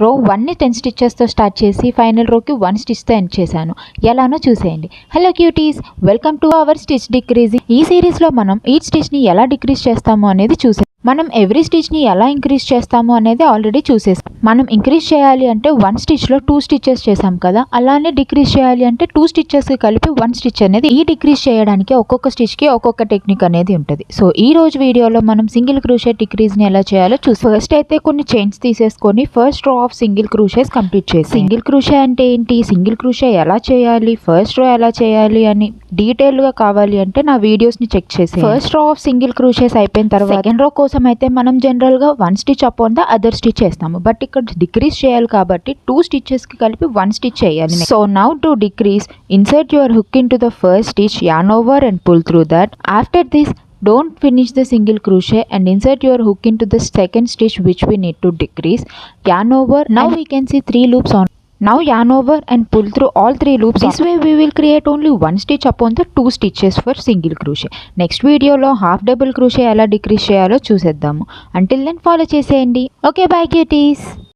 రో 1ని 10 స్టిచెస్తో స్టార్ట్ చేసి ఫైనల్ రోకి 1 స్టిచ్తో ఎండ్ చేశాను. ఎలానో చూసేయండి. Hello cuties, welcome to our stitch decreasing. ఈ సిరీస్లో మనం ఈచ్ స్టిచ్ని ఎలా డిక్రీజ్ చేస్తాము అనేది చూసాం. మనం ఎవ్రీ స్టిచ్ని ఎలా ఇంక్రీజ్ చేస్తాము అనేది ఆల్రెడీ చూసేసాం. మనం ఇంక్రీజ్ చేయాలి అంటే 1 స్టిచ్లో 2 స్టిచెస్ చేసాం కదా, అలానే డిక్రీజ్ చేయాలి అంటే 2 స్టిచెస్కి కలిపి 1 స్టిచ్ అనేది. ఈ డిక్రీజ్ చేయడానికి ఒక్కొక్క స్టిచ్కి ఒక్కొక్క టెక్నిక్ అనేది ఉంటుంది. సో ఈ రోజు వీడియోలో మనం సింగిల్ క్రూషియా డిక్రీజ్ని ఎలా చేయాలో చూసి ఫస్ట్ అయితే కొన్ని చైన్స్ తీసేసుకొని first row of single crochets complete చేసి, సింగిల్ క్రూషియా అంటే ఏంటి, సింగిల్ క్రూషియా ఎలా చేయాలి, ఫస్ట్ రో ఎలా చేయాలి అని డీటెయిల్గా కావాలి అంటే నా వీడియోస్ని చెక్ చేసి. ఫస్ట్ రో ఆఫ్ సింగిల్ క్రూషియాస్ అయిపోయిన తర్వాత సెకండ్ రో కోసం అయితే మనం జనరల్గా 1 stitch upon the other stitch చేస్తాము. బట్ ఇక్కడ డిక్రీజ్ చేయాలి కాబట్టి 2 స్టిచెస్కి కలిపి 1 స్టిచ్ చేయాలి. So now to decrease, insert your hook in to the first stitch, yarn over and pull through that. After this, don't finish the single crochet and insert your hook into the second stitch which we need to decrease. Yarn over. Now we can see 3 loops on. Now yarn over and pull through all 3 loops. This way we will create only 1 stitch upon the 2 stitches for single crochet. Next video lo half double crochet ఎలా decrease చేయాలో చూసేద్దాము. Until then follow చేసేయండి. Okay, bye cuties.